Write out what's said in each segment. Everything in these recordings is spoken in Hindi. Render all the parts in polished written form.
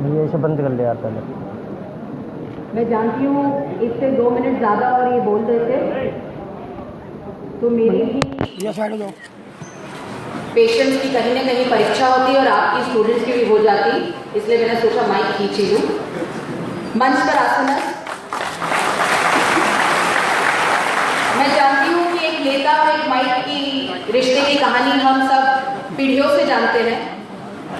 ये इसे बंद कर लिया पहले। मैं जानती हूँ इससे 2 मिनट ज़्यादा और ये बोल देते तो मेरी भी पेशेंट्स की कहीं ना कहीं परीक्षा होती और आपकी स्टूडेंट्स की भी हो जाती, इसलिए मैंने सोचा माइक खींच ही लूँ। मंच पर आसन। मैं जानती हूँ कि एक नेता और एक माइक की रिश्ते की कहानी हम सब पीढ़ियों से जानते हैं।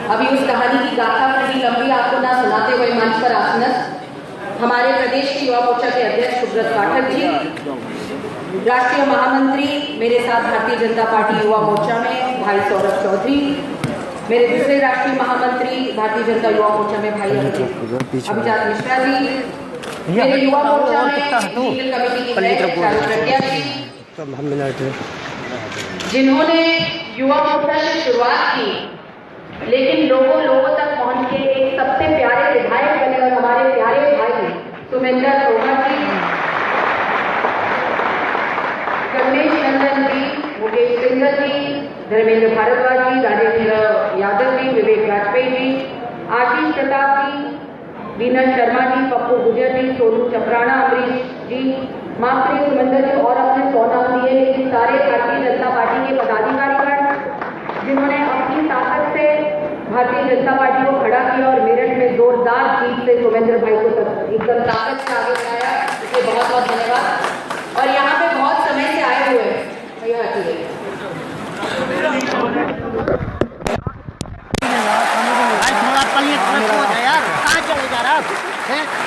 अभी उस कहानी की गाथा बड़ी लंबी आपको ना सुनाते हुए मंच पर आसन हमारे प्रदेश के युवा मोर्चा के अध्यक्ष सुब्रत पाठक जी, राष्ट्रीय महामंत्री मेरे साथ भारतीय जनता पार्टी युवा मोर्चा में भाई सौरभ चौधरी, मेरे दूसरे राष्ट्रीय महामंत्री भारतीय जनता युवा मोर्चा में भाई अभिजात मिश्रा जी, मेरे युवा मोर्चा में लीगल कमेटी की प्रत्याशी जिन्होंने युवा मोर्चा से शुरुआत की लेकिन लोगों तक पहुंच के एक सबसे प्यारे विधायक बने और हमारे प्यारे भाई सुमेंद्र तोमर जी, गणेश नंदन जी, मुकेश सिंघल जी, धर्मेंद्र भारद्वाज जी, राजेंद्र यादव जी, विवेक वाजपेयी जी, आशीष प्रताप जी, वीनस शर्मा जी, पप्पू गुजर जी, सोनू चपराना, अमरीश जी, माफी सुमेंद्र जी और अपने 100 नाम दिए लेकिन सारे भारतीय जनता पार्टी के पदाधिकारीगण जिन्होंने अपनी ताकत से भारतीय जनता पार्टी को खड़ा किया और मेरठ में जोरदार जीत से सुमेंद्र भाई को एकदम ताकत से आगे बढ़ाया, इसलिए बहुत बहुत धन्यवाद। और यहाँ पे बहुत समय से आए हुए हैं भैया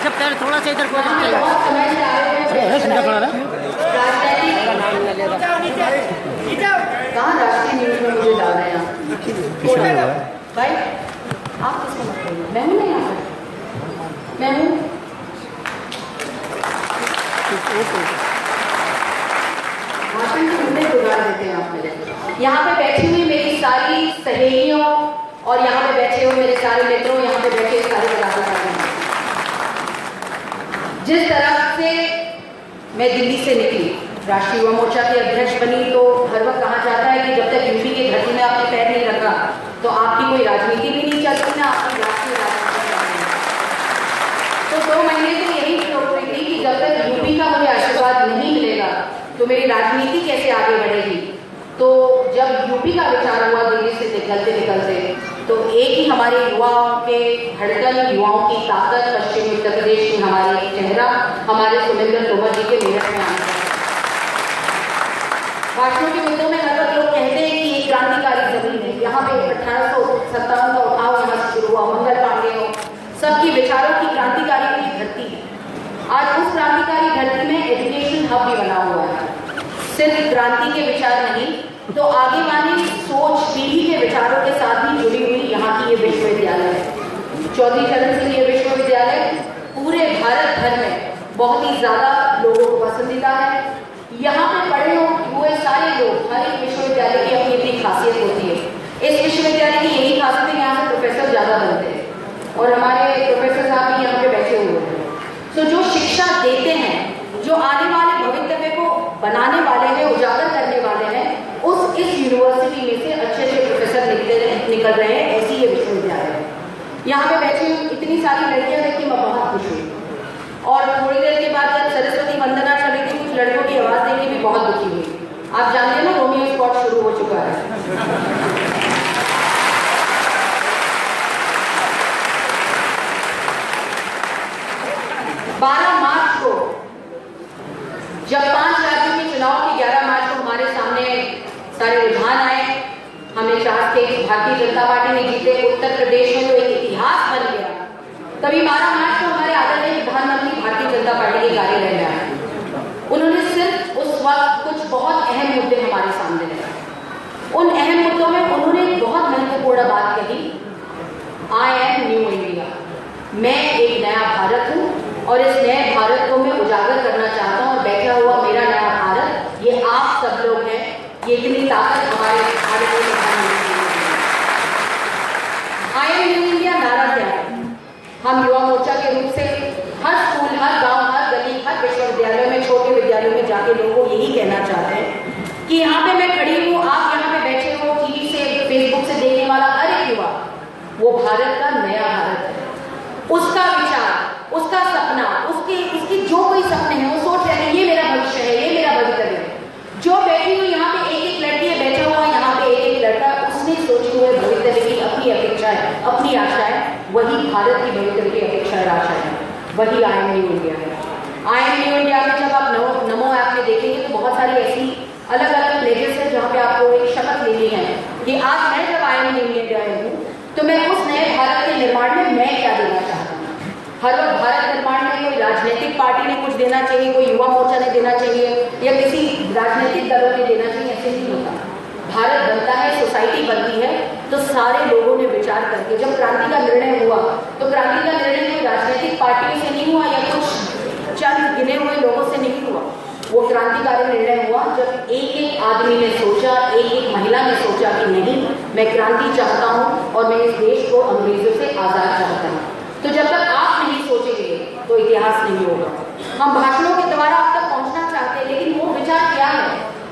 जब पैर थोड़ा सा इधर बहुत समय से आए हुए कहाँ राष्ट्रीय न्यूज में मुझे डाल रहे हैं भाई, आप किसको मत करिए, मैं हूँ ना यहाँ पर, मैं हूँ। भाषण के मुद्दे गुजार देते हैं आप मेरे। यहाँ पे बैठी हुई मेरी सारी सहेलियों और यहाँ पे बैठे हुए मेरे सारे मित्रों, यहाँ पे बैठे सारे पदाधिकारी, जिस तरह से मैं दिल्ली से निकली, राष्ट्रीय युवा मोर्चा की अध्यक्ष बनी, तो हर वक्त कहा जाता है कि जब तक यूपी के धरती में आपने पैर नहीं रखा तो आपकी कोई राजनीति भी नहीं चलती, ना आपकी राष्ट्रीय राजनीति चलती। तो 2 महीने से यही सोच रही थी कि जब तक यूपी का मुझे आशीर्वाद नहीं मिलेगा तो मेरी राजनीति कैसे आगे बढ़ेगी। तो जब यूपी का विचार हुआ दिल्ली से निकलते निकलते, तो एक ही हमारे युवाओं के धड़कन, युवाओं की ताकत, पश्चिमी उत्तर प्रदेश की हमारे चेहरा हमारे सुमेंद्र तोमर जी के मेरठ में आना। भाषणों के मुद्दों में हर वक्त लोग कहते हैं कि ये क्रांतिकारी जमीन है, यहाँ पे 1857 का उठाव यहाँ से शुरू हुआ, मंगल पांडे हो, सबकी विचारों की क्रांतिकारी की धरती है। आज उस क्रांतिकारी धरती में एजुकेशन हब भी बना हुआ है। सिर्फ क्रांति के विचार नहीं तो आगे वाली सोच पीढ़ी के विचारों के साथ भी जुड़ी हुई यहाँ की ये विश्वविद्यालय है। चौधरी चरण सिंह ये विश्वविद्यालय पूरे भारत भर में बहुत ही ज्यादा लोगों को पसंदीदा है। यहाँ पे पढ़े हुए सारे लोग, हर एक विश्वविद्यालय की अपनी अपनी खासियत होती है। इस विश्वविद्यालय की यही खासियत है, यहाँ से प्रोफेसर ज्यादा बनते हैं और हमारे प्रोफेसर साहब भी यहाँ पे बैठे हुए हैं। तो जो शिक्षा देते हैं, जो आने वाले भविष्य को बनाने वाले हैं, उजागर करने वाले हैं, इस यूनिवर्सिटी में से अच्छे अच्छे प्रोफेसर निकल रहे हैं। ऐसी ये विश्वविद्यालय है। यहाँ पे बैठी इतनी सारी लड़कियां देख के मैं बहुत खुश हुई और थोड़ी देर के बाद जब सरस्वती वंदना चली थी, कुछ लड़कों की आवाज देख के भी बहुत दुखी हुई। आप जानते हैं ना, रोमियो स्पॉट शुरू हो चुका है। 12 मार्च को जब 5 राज्यों के चुनाव के 11 मार्च को हमारे सामने सारे रुझान आए, हमें 4 स्टेट भारतीय जनता पार्टी ने जीते, उत्तर प्रदेश में तो एक इतिहास बन गया। तभी 12 मार्च को हमारे आदरणीय प्रधानमंत्री भारतीय जनता पार्टी के कार्यालय में आए। उन्होंने सिर्फ उस वक्त कुछ बहुत अहम मुद्दे हमारे सामने रखे। उन अहम मुद्दों में उन्होंने एक बहुत महत्वपूर्ण बात कही, आई एम न्यू इंडिया, मैं एक नया भारत हूँ और इस नए भारत को मैं उजागर करना चाहता हूँ और बैठा हुआ मेरा नया भारत ये आप सब लोग हैं। ये इतनी ताकत हमारे भारत में आई एम न्यू इंडिया नारा क्या है? हम युवा मोर्चा के रूप से हर स्कूल, हर गांव, हर गली, हर विश्वविद्यालय में, छोटे विद्यालयों में जाके लोगों को यही कहना चाहते हैं कि यहाँ पे मैं खड़ी हूँ, आप यहाँ पे बैठे हो, टीवी से, फेसबुक से देखने वाला हर एक युवा, वो भारत का नया भारत है। उसका विचार, उसका सपना, उसके जो कोई सपने हैं, वो सोच रहे हैं ये मेरा भविष्य है, ये मेरा भविष्य है। जो बैठी हुई यहाँ पे एक लड़की है, बैठा हुआ यहाँ पे एक लड़का, उसने सोचे हुए भविष्य की अपनी अपेक्षाएं, अपनी आशाएं, वही भारत की भविष्य की अपेक्षाएं, आशाएं, वही आई एम न्यू इंडिया है। आई एम न्यू इंडिया में जब आप नमो ऐप में देखेंगे तो बहुत सारी ऐसी अलग अलग प्लेसेस है जहाँ पे आपको एक शपथ लेनी है कि आज मैं जब आई एम न्यू इंडिया हूँ तो मैं उस नए भारत के निर्माण में मैं क्या देना चाहता हूँ। हर वक्त भारत निर्माण में कोई राजनीतिक पार्टी ने कुछ देना चाहिए, कोई युवा मोर्चा ने देना चाहिए या किसी राजनीतिक दलों ने देना चाहिए, ऐसे नहीं होता। भारत बनता है, सोसाइटी बनती है तो सारे लोगों ने विचार करके, जब क्रांति का निर्णय हुआ तो क्रांति का निर्णय कोई राजनीतिक पार्टियों से नहीं हुआ या कुछ चंद गिने हुए लोगों से नहीं हुआ। वो क्रांतिकारी निर्णय हुआ जब एक एक आदमी ने सोचा, एक एक महिला ने सोचा कि नहीं, मैं क्रांति चाहता हूँ और मैं इस देश को अंग्रेजों से आजाद चाहता हूँ। तो जब तक आप नहीं सोचेंगे तो इतिहास नहीं होगा। हम भाषणों के द्वारा अब तक पहुंचना चाहते हैं, लेकिन वो विचार क्या है?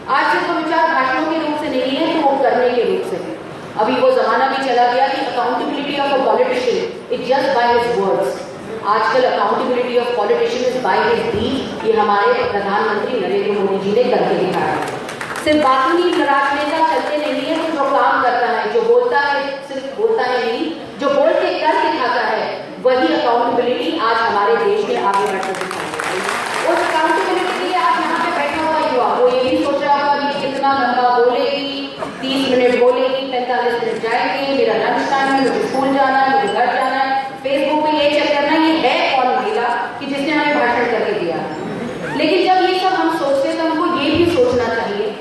आज सिर्फ वो विचार भाषणों के रूप से नहीं है, तो वो करने के रूप से है। अभी वो जमाना भी चला गया कि accountability of a politician is just by his words. आजकल accountability of politician is by his deed. ये हमारे प्रधानमंत्री नरेंद्र मोदी जी ने करके दिखाया है। सिर्फ बातूनी राजनेता चलते नहीं है, तो जो काम करता है, जो बोलता है, सिर्फ बोलता है नहीं, जो बोल के कर दिखाता है, वही अकाउंटेबिलिटी आज हमारे देश में आगे बढ़ते दिखाई है। उस अकाउंटेबिलिटी के लिए आज यहाँ पे बैठा हुआ युवा, वो ये भी सोच रहा होगा कि कितना लंबा बोलेगी, 30 मिनट बोलेगी, 45 मिनट जाएंगे, मेरा लंच टाइम है, मुझे स्कूल जाना है, मुझे घर जाना है, फेसबुक पे ये चेक करना, ये है कौन महिला कि जिसने हमें भाषण करके दिया। लेकिन जब ये सब हम सोचते हैं तो हमको ये भी सोचना चाहिए,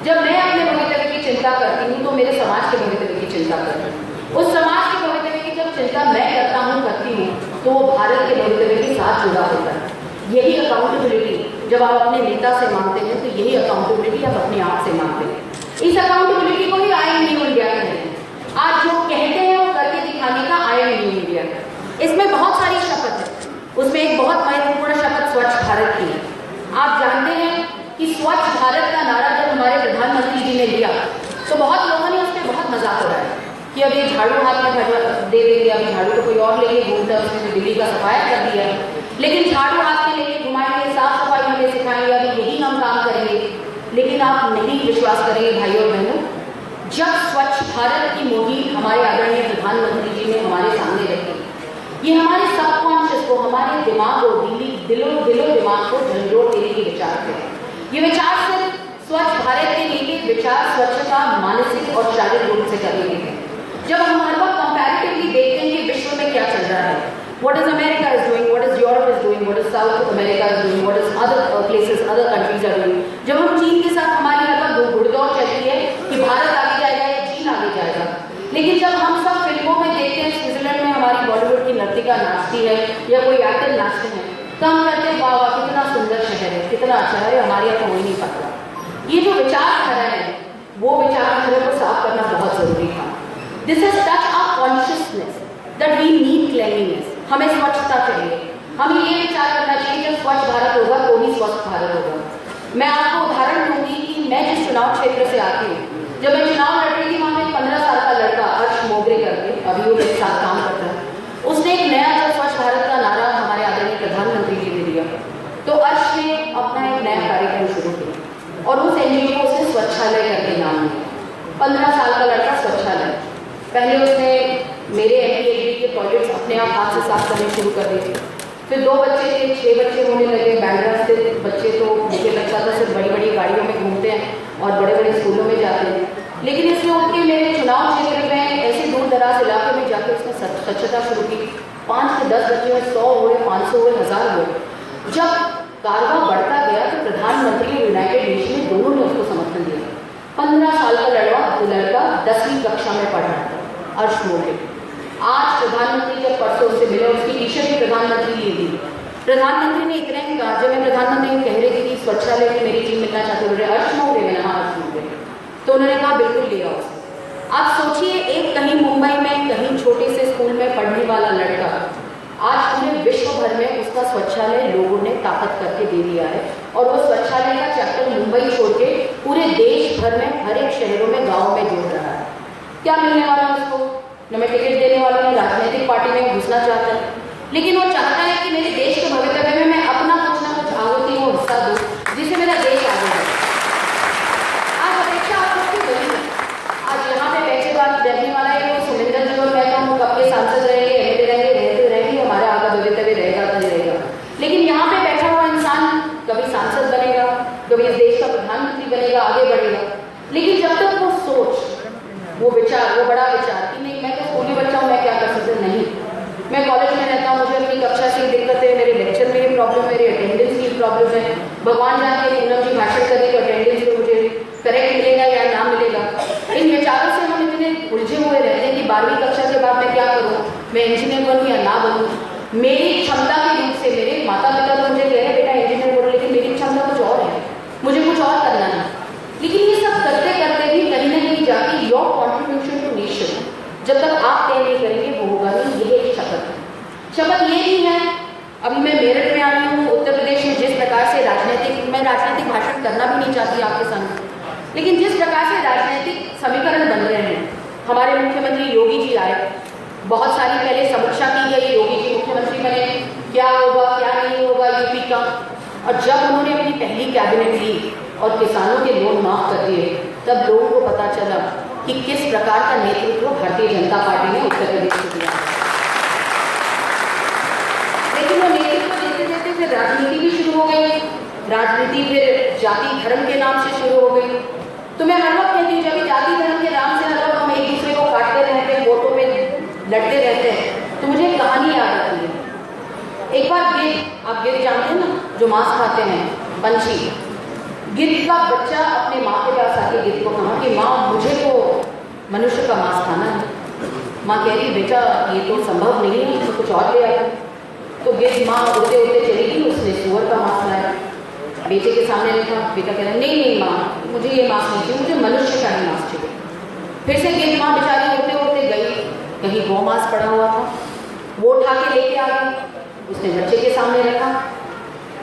जब मैं अपने भविष्य की चिंता करती हूँ तो मेरे समाज के भविष्य की चिंता करती हूँ। उस समाज के भविष्य की जब चिंता मैं करता हूँ, करती हूँ, तो वो भारत के भविष्य के साथ जुड़ा होता है। यही अकाउंटेबिलिटी जब आप अपने नेता से मांगते हैं तो यही अकाउंटेबिलिटी आप अपने आप से मांगते हैं। इस अकाउंटेबिलिटी को ही आई एम न्यू इंडिया कहते हैं। आज जो कहते हैं वो करके दिखाने का आई एम न्यू इंडिया है। इसमें बहुत सारी शपथ है, उसमें एक बहुत महत्वपूर्ण शपथ स्वच्छ भारत की है। आप जानते हैं कि स्वच्छ भारत का नारा जब हमारे प्रधानमंत्री जी ने दिया तो बहुत लोगों ने उस पर बहुत मजाक उड़ाया कि अब ये झाड़ू हाथ में दे देंगे, अभी झाड़ू तो कोई और लेके घूमता है, उसने दिल्ली का सफाया कर दिया, लेकिन झाड़ू हाथ में लेके घुमाएंगे, साफ सफाई हमें सिखाएंगे, अभी यही हम काम करेंगे। लेकिन आप नहीं विश्वास करेंगे भाइयों और बहनों, जब स्वच्छ भारत की मुहिम हमारे आदरणीय प्रधानमंत्री जी ने हमारे सामने रखी, ये हमारे सबकॉन्शियस को, हमारे दिमाग को, दिलो दिमाग को झंझोड़ देने के विचार थे। ये विचार सिर्फ स्वच्छ भारत के लिए विचार स्वच्छता मानसिक और शारीरिक रूप से करने के थे। जब हम हर वक्त कंपैरेटिवली देखते हैं कि विश्व में क्या चल रहा है, what is America is doing, what is Europe is doing, what is South America is doing, what is other places, other countries are doing. जब हम चीन के साथ हमारी लगभग घुड़दौड़ चलती है कि भारत आगे जाएगा या चीन आगे जाएगा, लेकिन जब हम सब फिल्मों में देखते हैं स्विट्जरलैंड में हमारी बॉलीवुड की नर्तिका नाचती है या कोई एक्टर नाचते हैं, तो हम कहते हैं वाह वाह कितना सुंदर शहर है, कितना अच्छा है, हमारे यहाँ तो हो ही नहीं पाता। ये जो विचारधारा है, वो विचारधारा को साफ करना बहुत जरूरी था। This has touch our consciousness that we need cleanliness. हमें स्वच्छता चाहिए, हमें ये विचार करना चाहिए जब स्वच्छ भारत होगा तो ही स्वस्थ भारत होगा। मैं आपको उदाहरण दूंगी कि मैं जिस चुनाव क्षेत्र से आती हूँ, जब मैं चुनाव लड़ रही थी, वहाँ में 15 साल का लड़का अर्श मोगरे करके, अभी वो मेरे साथ काम करता है, उसने एक नया जब स्वच्छ भारत का नारा हमारे आदरणीय प्रधानमंत्री जी ने दिया, तो अर्श ने अपना एक नया कार्यक्रम शुरू किया और उस एनजीओ को उसने स्वच्छालय करके नाम दिया। 15 साल का लड़का स्वच्छालय। पहले उसने मेरे एमपीएचडी के टॉयलेट्स अपने आप हाथ से साफ करने शुरू कर दिए। फिर 2 बच्चे थे, 6 बच्चे होने लगे। बैंड्रा से बच्चे तो मुझे लगता था सिर्फ बड़ी बड़ी गाड़ियों में घूमते हैं और बड़े बड़े स्कूलों में जाते हैं, लेकिन इसने उठ के मेरे चुनाव क्षेत्र में ऐसे दूर दराज इलाके में जाकर उसने स्वच्छता शुरू की। 5 से 10 बच्चे में 100 हुए, 500 हुए, 1000 हुए। जब कारवा बढ़ता गया तो प्रधानमंत्री और यूनाइटेड नेशन दोनों ने उसको समर्थन दिया। 15 साल का लड़का 10वीं कक्षा में पढ़ रहा था, अर्श मोगरे। आज प्रधानमंत्री जब परसों से मिले, उसकी टी-शर्ट भी प्रधानमंत्री लिए दी। प्रधानमंत्री ने इतना ही कहा, जब मैं प्रधानमंत्री को कह रही थी कि स्वच्छालय में मेरी टीम मिलना चाहते बोल रहे अर्श मोगरे, मैंने हाँ अर्श मोगरे, तो उन्होंने कहा बिल्कुल ले आओ। आप सोचिए, एक कहीं मुंबई में कहीं छोटे से स्कूल में पढ़ने वाला लड़का आज पूरे विश्व भर में उसका स्वच्छालय लोगों ने ताकत करके दे दिया है और वो स्वच्छालय का चैप्टर मुंबई छोड़ के पूरे देश भर में हर एक शहरों में, गाँव में जोड़ रहा है। क्या मिलने वाला उसको? न मैं टिकट देने वाला, न राजनीतिक पार्टी में घुसना चाहता है। लेकिन वो चाहता है कि मेरे देश के भविष्य में मैं अपना कुछ ना कुछ आहुति को हिस्सा दूँ जिससे मेरा देश आगे बढ़े। आज अपेक्षा आप सबकी बड़ी है। आज यहाँ पे बैठे बात रहने वाला है वो सुमिंदर जी और मैं तो कब के सांसद रहेंगे, एमएलए रहेंगे, रहते रहेंगे, हमारा आगे भविष्य भी रहेगा तो रहेगा। लेकिन यहाँ पे बैठा हुआ इंसान कभी सांसद बनेगा, कभी इस देश का प्रधानमंत्री बनेगा, आगे बढ़ेगा। लेकिन जब तक वो सोच, वो विचार, वो बड़ा विचार कि नहीं मैं तो स्कूली बच्चा हूँ, मैं क्या कर सकता हूँ, नहीं मैं कॉलेज में रहता हूँ, मुझे अपनी कक्षा से दिक्कत है, मेरे लेक्चर में ये प्रॉब्लम है, मेरी अटेंडेंस की प्रॉब्लम है, भगवान जाने पूनम जी भाषण करें तो अटेंडेंस में मुझे करेक्ट मिलेगा या ना मिलेगा। इन विचारों से हम इतने उलझे हुए रहते हैं कि 12वीं कक्षा के बाद मैं क्या करूँ, मैं इंजीनियर बनूँ या ना बनूँ। मेरी क्षमता के रूप से मेरे माता पिता तो मुझे कह रहे हैं बेटा इंजीनियर बनो, लेकिन मेरी क्षमता कुछ और है, मुझे कुछ और करना है। लेकिन ये सब करते करते भी कहीं ना कहीं जाके योर कॉन्ट्रीब्यूशन टू नेशन जब तक आप तय नहीं करेंगे वो होगा नहीं। ये एक शपथ है। शपथ ये नहीं है, अभी मैं मेरठ में आई हूँ, उत्तर प्रदेश में जिस प्रकार से मैं राजनीतिक भाषण करना भी नहीं चाहती आपके सामने, लेकिन जिस प्रकार से राजनीतिक समीकरण बन रहे हैं, हमारे मुख्यमंत्री योगी जी आए, बहुत सारी पहले समीक्षा की गई, योगी जी मुख्यमंत्री बने, क्या होगा क्या नहीं होगा यूपी का, और जब उन्होंने अपनी पहली कैबिनेट ली और किसानों के लोन माफ कर दिए, तब लोगों को पता चला कि किस प्रकार का नेतृत्व भारतीय जनता पार्टी ने उत्तर प्रदेश को दिया। लेकिन वो नेतृत्व देते देते फिर राजनीति भी शुरू हो गई, राजनीति फिर जाति धर्म के नाम से शुरू हो गई। तो मैं हर वक्त कहती हूँ जब जाति धर्म के नाम से हर वक्त हम एक दूसरे को काटते रहते हैं, वोटों पे लड़ते रहते हैं, तो मुझे एक कहानी याद आती है। एक बार गिद्ध, आप गिद्ध जानते हैं ना जो मांस खाते हैं, पंछी, गिद्ध का बच्चा अपने माँ के पास आके गिद्ध को कहा कि माँ मुझे तो मनुष्य का मांस खाना है। माँ कह रही बेटा ये तो संभव नहीं है, तो कुछ और ले आया। तो गिद्ध माँ उड़ते उड़ते चली गई, उसने सुअर का मांस लाया, बेटे के सामने रखा। बेटा कह रहा नहीं नहीं माँ मुझे ये मांस नहीं चाहिए, मुझे मनुष्य का ही मांस चाहिए। फिर से गिद्ध माँ बेचारी उड़ते उड़ते गई, कहीं गौ मांस पड़ा हुआ था, वो उठा के लेके आ गई, उसने बच्चे के सामने रखा।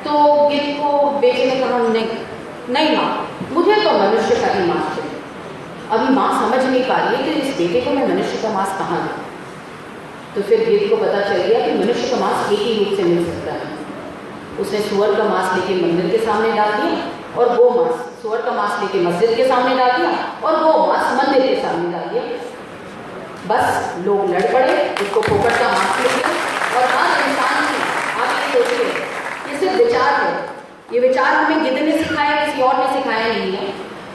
तो गिद्ध को बेटे ने कहा नहीं माँ मुझे तो मनुष्य का ही मांस चाहिए। अभी माँ समझ नहीं पा रही है कि इस बेटे को मैं मनुष्य का मांस कहाँ दूँ। तो फिर गिद्ध को पता चल गया कि मनुष्य का मांस एक ही रूप से मिल सकता है। उसने सुअर का मांस लेके मंदिर के सामने डाल दिया और गौ मांस, सुअर का मांस लेके मस्जिद के सामने डाल दिया और गौ मांस मंदिर के सामने डाल दिया। बस लोग लड़ पड़े, उसको फोकट का मांस ले लिया। और आज इंसान की आप ये सोचिए, ये सिर्फ विचार है, ये विचार हमें गिद्ध ने सिखाया, किसी और ने सिखाया नहीं है।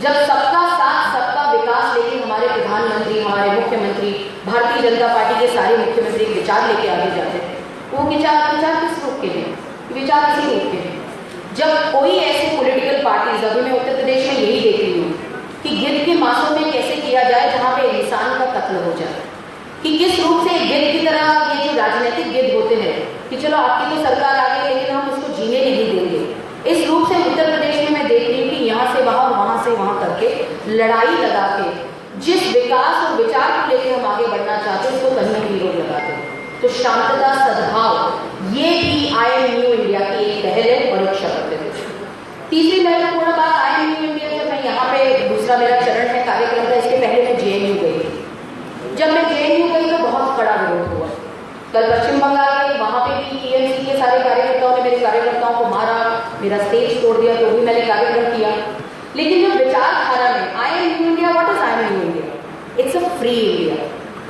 जब सबका साथ सबका विकास लेके हमारे प्रधानमंत्री, हमारे मुख्यमंत्री, भारतीय जनता पार्टी के सारे मुख्यमंत्री विचार लेके आगे जाते हैं, वो विचार किस रूप के हैं? विचार इसी रूप के हैं। जब कोई ऐसे पॉलिटिकल पार्टीज, अभी मैं उत्तर प्रदेश में यही देख रही हूँ कि गिद्ध के मांसों में कैसे किया जाए जहाँ पे इंसान का कत्ल हो जाए, कि किस रूप से गिद्ध की तरह ये जो राजनीतिक गिद्ध होते हैं कि चलो आपकी तो सरकार आ गई लेकिन हम इसको जीने नहीं देंगे, इस रूप से उत्तर प्रदेश में मैं देख रही हूँ कि यहाँ से वहाँ करके लड़ाई लगा के जिस विकास और विचार को लेकर हम आगे बढ़ना चाहते हैं उसको कहीं भी रोक लगाते हैं। तो शांतता, सद्भाव, ये भी आई एम न्यू इंडिया की एक पहल है और एक शपथ है। तीसरी महत्वपूर्ण बात आई एम न्यू इंडिया, जब मैं यहाँ पे दूसरा मेरा चरण है कार्यक्रम का, इसके पहले मैं JNU गई। जब मैं JNU गई तो बहुत बड़ा विरोध हुआ। कल पश्चिम बंगाल गई, वहाँ पे भी TMC के सारे कार्यकर्ताओं ने मेरे कार्यकर्ताओं को मारा, मेरा स्टेज तोड़ दिया, तो भी मैंने कार्यक्रम किया। लेकिन जो विचारधारा में I am new India, what is I am new India? It's a free India.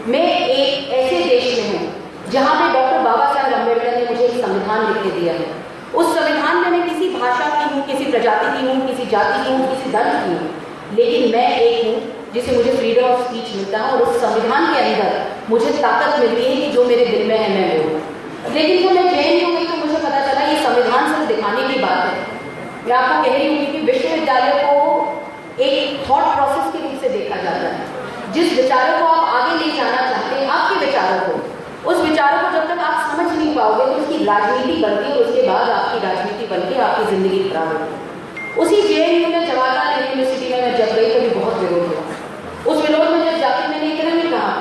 मैं एक ऐसे देश में हूँ जहाँ पे डॉक्टर बाबा साहेब अम्बेडकर ने मुझे एक संविधान लिख के दिया है। उस संविधान में मैं किसी भाषा की हूँ, किसी प्रजाति की हूँ, किसी जाति की हूँ, किसी धर्म की हूँ, लेकिन मैं एक हूँ जिसे मुझे फ्रीडम ऑफ स्पीच मिलता है और उस संविधान के अंदर मुझे ताकत मिलती है कि जो मेरे दिल में है मैं वो हूँ। लेकिन जब मैं JNU गई तो मुझे पता चला ये संविधान सिर्फ दिखाने की बात है। मैं आपको कह रही हूँ कि विश्वविद्यालय को एक थॉट प्रोसेस के रूप से देखा जाता है। जिस विचारों को आप आगे ले जाना चाहते हैं, आपके विचारों को, उस विचारों को जब तक आप समझ नहीं पाओगे तो उसकी राजनीति बनती है और उसके बाद आपकी राजनीति बनती है, आपकी जिंदगी खराब होती है। उसी JNU में, जवाहरलाल यूनिवर्सिटी में मैं जब गई तो बहुत विरोध हुआ। उस विरोध में जब जाकर मैंने इतना भी कहा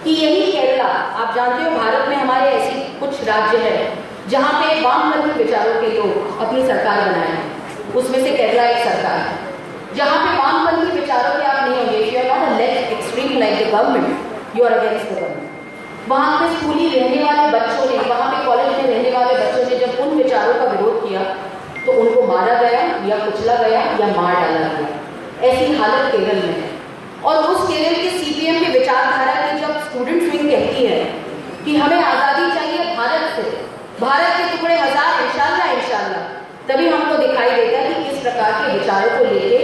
कि यही केरला, आप जानते हो भारत में हमारे ऐसी कुछ राज्य है जहाँ पे वामपंथी विचारों के लोग अपनी सरकार बनाए हैं, उसमें से केरला एक सरकार है जहाँ पे वामपंथी विचारों के आप नहीं होंगे, you are not a left extreme like the government, you are against the government. वहाँ पे स्कूली रहने वाले बच्चों ने, वहाँ पे कॉलेज किया तो उनको मारा गया या कुचला गया या मार डाला गया। ऐसी हालत केरल में है। और उस केरल के सीपीएम की विचारधारा की जब स्टूडेंट्स विंग कहती है कि हमें आज़ादी चाहिए भारत से, भारत के टुकड़े हजार इंशाल्लाह इंशाल्लाह, तभी हमको दिखाई देता है कि किस प्रकार के विचारों को लेके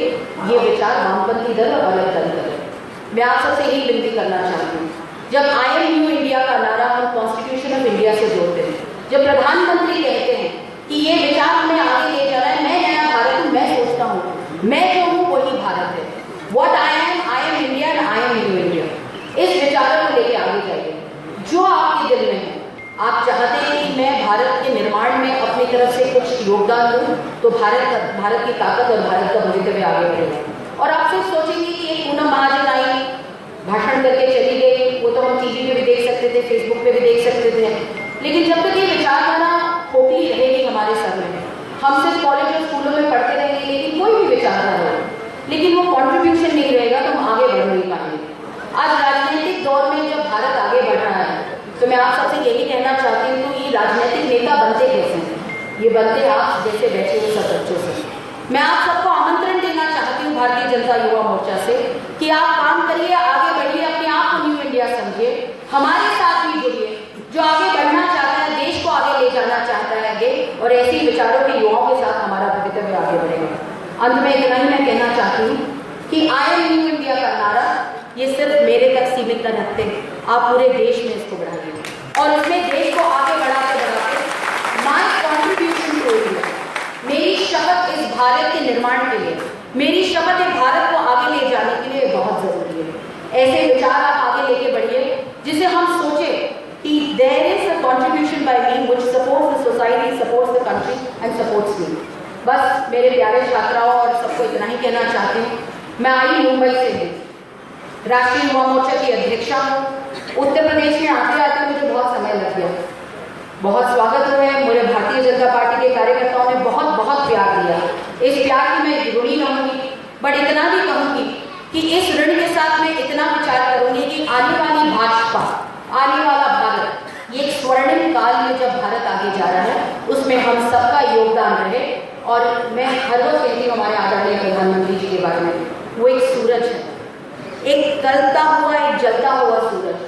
ये विचार वामपंथी दल और अलग दल करें। मैं आप सबसे यही विनती करना चाहती हूँ, जब आई एम न्यू इंडिया का नारा हम कॉन्स्टिट्यूशन ऑफ इंडिया से जोड़ते हैं, जब प्रधानमंत्री कहते हैं कि ये विचार हमें आगे ले जाना है, मैं नया भारत हूँ, मैं सोचता हूँ मैं जो हूँ वही भारत है, what I am India and I am new India, इस विचारों को लेके आगे जाइए। जो आपके दिल में है, आप चाहते हैं कि मैं भारत के निर्माण में अपनी तरफ से कुछ योगदान दूं, तो भारत की ताकत और भारत का भविष्य आगे बढ़ेगा। और आप सिर्फ सोचेंगे कि एक पूनम महाजन आई, भाषण करके चली गई, वो तो हम टीवी पे भी देख सकते थे, फेसबुक पे भी देख सकते थे, लेकिन जब तक ये विचारधारा खोखली रहेगी हमारे सर में, हम सिर्फ कॉलेज और स्कूलों में पढ़ते रहेंगे, लेकिन कोई भी विचारधारा हो, लेकिन वो कॉन्ट्रीब्यूशन नहीं रहेगा तो हम आगे बढ़ नहीं पाएंगे। आज राजनीतिक दौर में जब भारत आगे बढ़ रहा है, तो मैं आप सबसे यही कहना चाहती हूँ, तो ये राजनीतिक नेता बनते कैसे हैं? ये बनते आप जैसे बैठे हुए सब बच्चों से। मैं आप सबको आमंत्रण देना चाहती हूँ भारतीय जनता युवा मोर्चा से कि आप काम करिए, आगे बढ़िए, अपने आप को न्यू इंडिया समझिए, हमारे साथ भी जुड़िए। जो आगे बढ़ना चाहता है, देश को आगे ले जाना चाहता है आगे, और ऐसे विचारों के युवाओं के साथ हमारा भविष्य आगे बढ़ेगा। अंत में इतना ही मैं कहना चाहती हूँ कि आई एम न्यू इंडिया का नारा ये सिर्फ मेरे तक सीमित न रखते, आप पूरे देश में इसको बढ़ाइए और इसमें देश को आगे बढ़ाते बढ़ाते माय कॉन्ट्रीब्यूशन टू इंडिया, मेरी शपथ इस भारत के निर्माण के लिए, मेरी शपथ है भारत को आगे ले जाने के लिए बहुत जरूरी है। ऐसे विचार आप आगे लेके बढ़िए जिसे हम सोचे कि there is a contribution by me which supports the society, supports the country and supports me. बस मेरे प्यारे छात्राओं और सबको इतना ही कहना चाहती हूँ, मैं आई मुंबई से हूँ, राष्ट्रीय युवा मोर्चा की अध्यक्षा हूँ। उत्तर प्रदेश में आते आते मुझे बहुत समय लग गया, बहुत स्वागत हुआ है, मुझे भारतीय जनता पार्टी के कार्यकर्ताओं ने बहुत बहुत प्यार दिया। इस प्यार की मैं ऋणी रहूंगी, बट इतना भी कहूंगी कि इस ऋण के साथ मैं इतना विचार करूंगी कि आने वाली भाजपा, आने वाला भारत, ये एक स्वर्णिम काल में जब भारत आगे जा रहा है, उसमें हम सबका योगदान रहे। और मैं हर वक्त कहती हूँ हमारे आदरणीय प्रधानमंत्री जी के बारे में, वो एक सूरज है, एक गलता हुआ, एक जलता हुआ सूरज,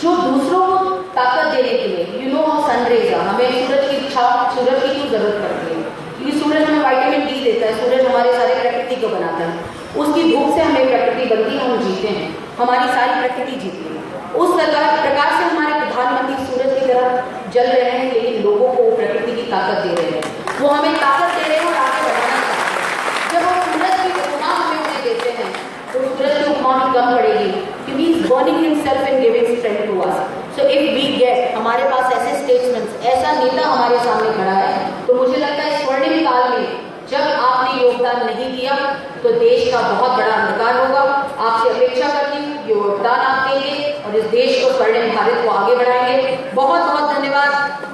जो दूसरों को ताकत देने के लिए, यू नो सनरेज, हमें सूरज की क्यों जरूरत पड़ती है? क्योंकि सूरज हमें विटामिन डी देता है, सूरज हमारे सारे प्रकृति को बनाता है, उसकी धूप से हमें प्रकृति बनती है, हम जीते हैं, हमारी सारी प्रकृति जीती है। उस प्रकार से हमारे प्रधानमंत्री सूरज की तरह जल रहे हैं, लेकिन लोगों को प्रकृति की ताकत दे रहे हैं, वो हमें ताकत दे रहे हैं और आगे बढ़ाना चाहते हैं। जब वो सूरज की उपमा हमें उन्हें देते हैं तो सूरज की उपमा भी कम पड़ेगी, क्योंकि is burning himself and giving strength to us. So if we get, हमारे पास ऐसे स्टेट्समैन, ऐसा नेता हमारे सामने खड़ा है, तो मुझे लगता है स्वर्णिम काल में जब आपने योगदान नहीं किया तो देश का बहुत बड़ा अंधकार होगा। आपसे अपेक्षा करती हूँ योगदान आप देंगे और इस देश को, स्वर्णिम भारत को आगे बढ़ाएंगे। बहुत बहुत धन्यवाद।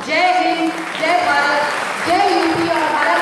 जय हिंद, जय भारत, जय यूपी और भारत